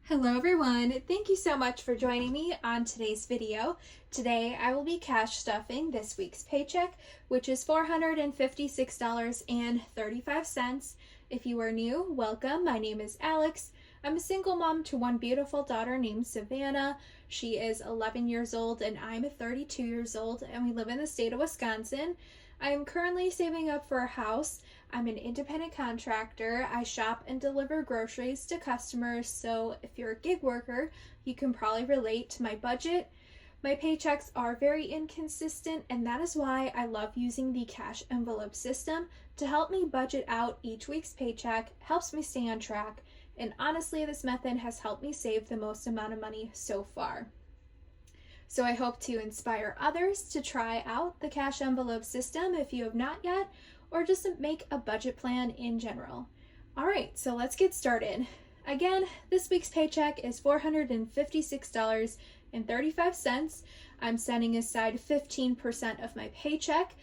Hello everyone, thank you so much for joining me on today's video. Today I will be cash stuffing this week's paycheck, which is $456.35. If you are new, welcome. My name is Alex. I'm a single mom to one beautiful daughter named Savannah. She is 11 years old and I'm 32 years old, and we live in the state of Wisconsin. I am currently saving up for a house. I'm an independent contractor. I shop and deliver groceries to customers, so if you're a gig worker, you can probably relate to my budget. My paychecks are very inconsistent, and that is why I love using the cash envelope system to help me budget out each week's paycheck, helps me stay on track, and honestly, this method has helped me save the most amount of money so far. So I hope to inspire others to try out the cash envelope system if you have not yet, or just to make a budget plan in general. All right, so let's get started. Again, this week's paycheck is $456.35. I'm setting aside 15% of my paycheck.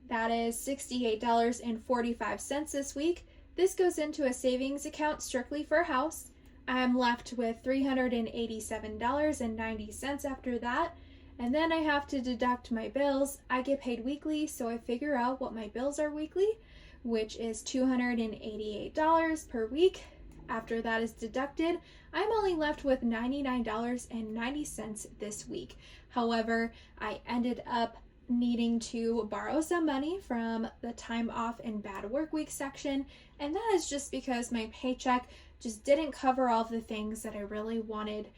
That is $68.45 this week. This goes into a savings account strictly for a house. I'm left with $387.90 after that, and then I have to deduct my bills. I get paid weekly, so I figure out what my bills are weekly, which is $288 per week. After that is deducted, I'm only left with $99.90 this week. However, I ended up needing to borrow some money from the time off and bad work week section, and that is just because my paycheck just didn't cover all of the things that I really wanted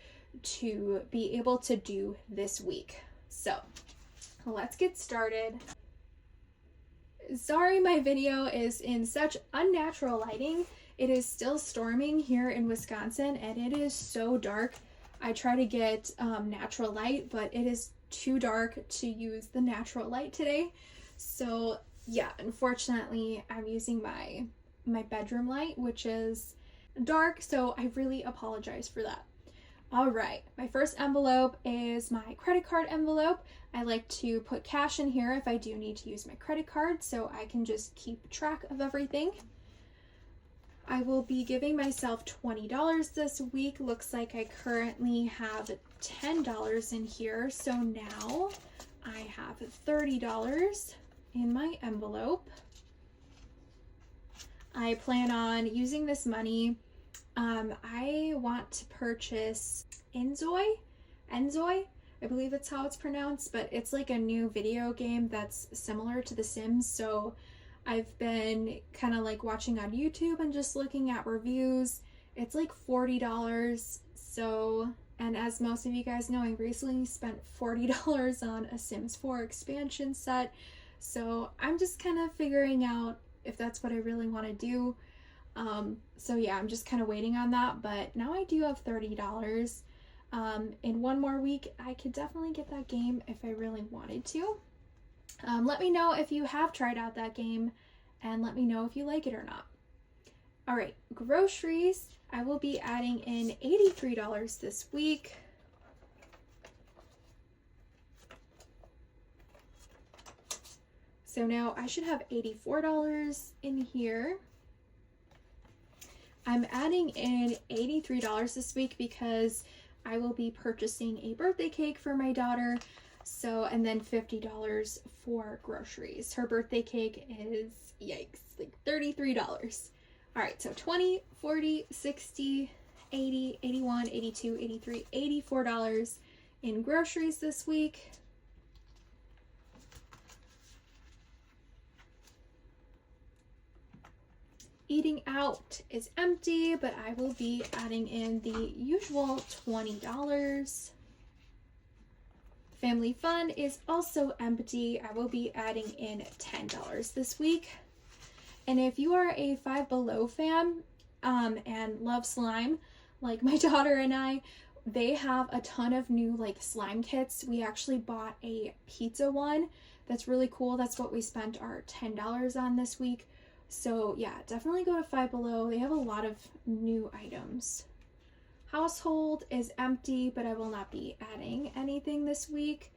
to be able to do this week. So let's get started. Sorry my video is in such unnatural lighting. It is still storming here in Wisconsin and it is so dark. I try to get natural light, but it is too dark to use the natural light today. So yeah, unfortunately I'm using my bedroom light, which is dark, so I really apologize for that. All right, my first envelope is my credit card envelope. I like to put cash in here if I do need to use my credit card, so I can just keep track of everything. I will be giving myself $20 this week. Looks like I currently have $10 in here, so now I have $30 in my envelope. I plan on using this money. I want to purchase Enzoy, I believe that's how it's pronounced, but it's like a new video game that's similar to The Sims. So I've been kind of like watching on YouTube and just looking at reviews. It's like $40. So, and as most of you guys know, I recently spent $40 on a Sims 4 expansion set. So I'm just kind of figuring out if that's what I really want to do. So yeah, I'm just kind of waiting on that, but now I do have $30. In one more week, I could definitely get that game if I really wanted to. Let me know if you have tried out that game and let me know if you like it or not. All right, groceries. I will be adding in $83 this week. So now I should have $84 in here. I'm adding in $83 this week because I will be purchasing a birthday cake for my daughter. So, and then $50 for groceries. Her birthday cake is, yikes, like $33. All right, so 20, 40, 60, 80, 81, 82, 83, $84 in groceries this week. Eating out is empty, but I will be adding in the usual $20. Family fun is also empty. I will be adding in $10 this week. And if you are a Five Below fan and love slime, like my daughter and I, they have a ton of new like slime kits. We actually bought a pizza one that's really cool. That's what we spent our $10 on this week. So yeah, definitely go to Five Below. They have a lot of new items. Household is empty, but I will not be adding anything this week.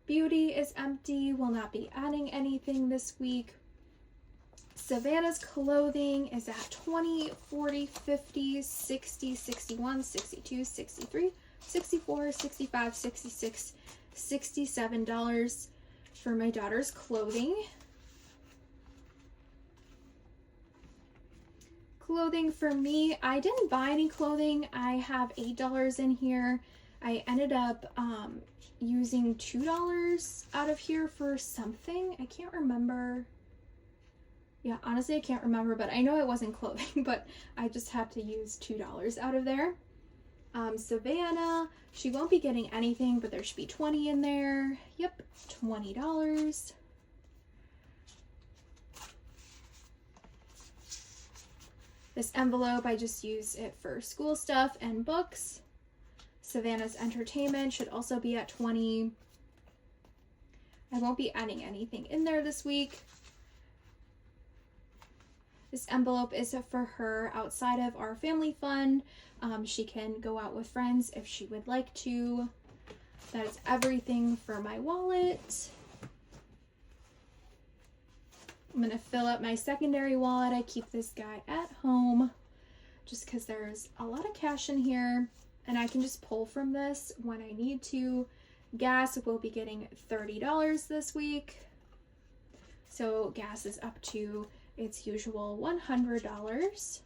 Beauty is empty, will not be adding anything this week. Savannah's clothing is at 20, 40, 50, 60, 61, 62, 63, 64, 65, 66, $67 for my daughter's clothing. Clothing for me, I didn't buy any clothing. I have $8 in here. I ended up using $2 out of here for something. I can't remember. Yeah, honestly, I can't remember, but I know it wasn't clothing, but I just had to use $2 out of there. Savannah, she won't be getting anything, but there should be 20 in there. Yep, $20. This envelope, I just use it for school stuff and books. Savannah's entertainment should also be at 20. I won't be adding anything in there this week. This envelope is for her outside of our family fund. She can go out with friends if she would like to. That is everything for my wallet. I'm going to fill up my secondary wallet. I keep this guy at home just because there's a lot of cash in here and I can just pull from this when I need to. Gas will be getting $30 this week. So gas is up to its usual $100.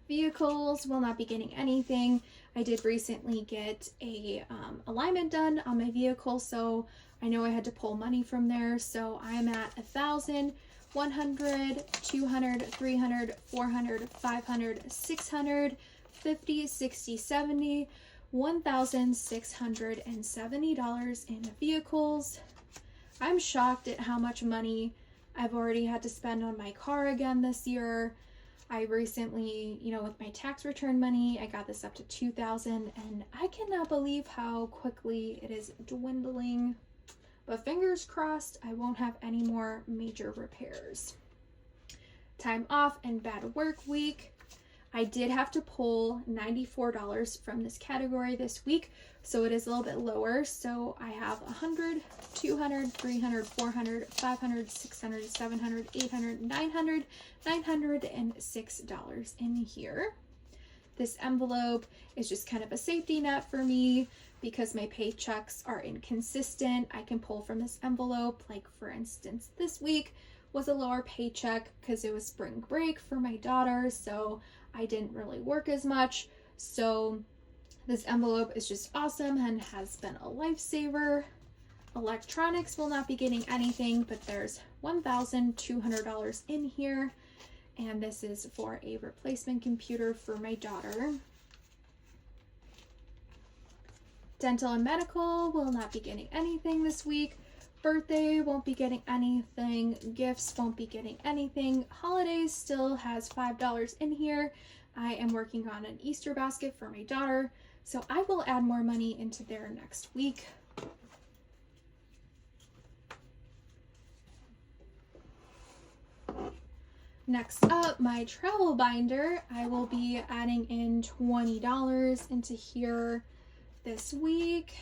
Vehicles will not be getting anything. I did recently get a alignment done on my vehicle, so I know I had to pull money from there. So I'm at 1,000, 100, 200, 300, 400, 500, 600, 50, 60, 70, $1,670 in vehicles. I'm shocked at how much money I've already had to spend on my car again this year. I recently, with my tax return money, I got this up to $2,000 and I cannot believe how quickly it is dwindling. But fingers crossed, I won't have any more major repairs. Time off and bad work week. I did have to pull $94 from this category this week, so it is a little bit lower. So I have 100, 200, 300, 400, 500, 600, 700, 800, 900, $906 in here. This envelope is just kind of a safety net for me because my paychecks are inconsistent. I can pull from this envelope, like for instance, this week was a lower paycheck because it was spring break for my daughter, so I didn't really work as much. So this envelope is just awesome and has been a lifesaver. Electronics will not be getting anything, but there's $1,200 in here. And this is for a replacement computer for my daughter. Dental and medical will not be getting anything this week. Birthday won't be getting anything. Gifts won't be getting anything. Holidays still has $5 in here. I am working on an Easter basket for my daughter, so I will add more money into there next week. Next up, my travel binder. I will be adding in $20 into here this week.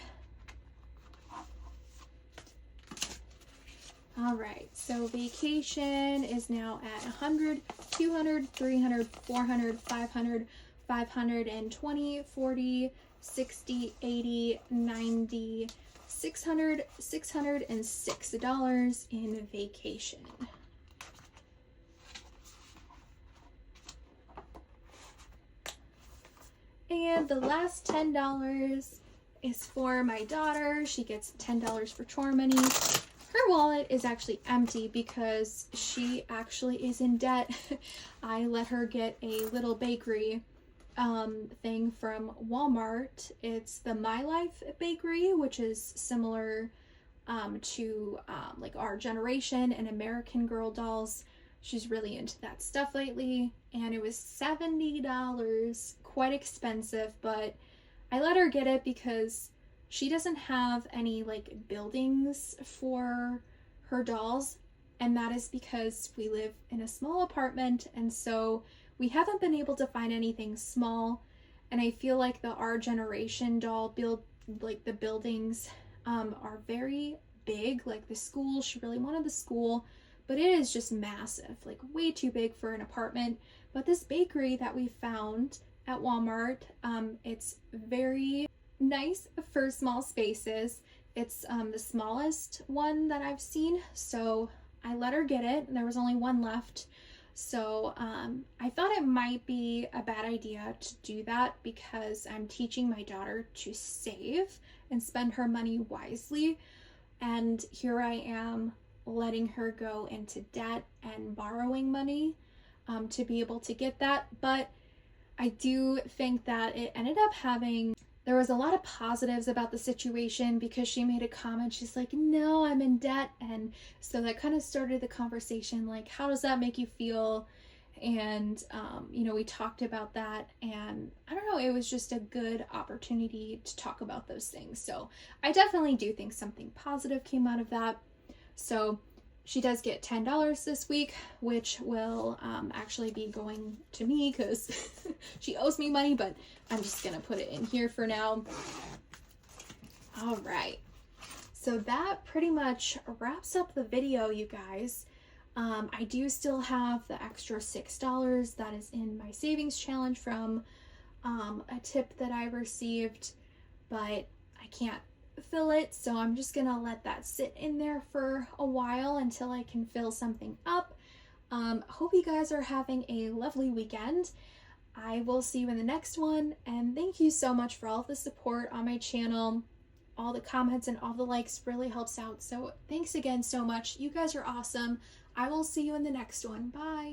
All right, so vacation is now at 100, 200, 300, 400, 500, 520, 40, 60, 80, 90, $600, $606 in vacation. And the last $10 is for my daughter. She gets $10 for chore money. Her wallet is actually empty because she actually is in debt. I let her get a little bakery thing from Walmart. It's the My Life bakery, which is similar to like Our Generation and American Girl dolls. She's really into that stuff lately, and it was $70, quite expensive, but I let her get it because she doesn't have any like buildings for her dolls, and that is because we live in a small apartment, and so we haven't been able to find anything small. And I feel like the Our Generation doll the buildings are very big, like the school. She really wanted the school, but it is just massive, like way too big for an apartment. But this bakery that we found at Walmart, it's very nice for small spaces. It's the smallest one that I've seen, so I let her get it. There was only one left. So I thought it might be a bad idea to do that because I'm teaching my daughter to save and spend her money wisely. And here I am letting her go into debt and borrowing money to be able to get that. But I do think that it ended up having, there was a lot of positives about the situation because she made a comment. She's like, no, I'm in debt. And so that kind of started the conversation, like, how does that make you feel? And, you know, we talked about that, and I don't know, it was just a good opportunity to talk about those things. So I definitely do think something positive came out of that. So she does get $10 this week, which will actually be going to me because she owes me money, but I'm just gonna put it in here for now. All right, so that pretty much wraps up the video, you guys. I do still have the extra $6 that is in my savings challenge from a tip that I received, but I can't fill it, so I'm just gonna let that sit in there for a while until I can fill something up. Hope you guys are having a lovely weekend. I will see you in the next one, and thank you so much for all the support on my channel. All the comments and all the likes really helps out, so thanks again so much. You guys are awesome. I will see you in the next one. Bye.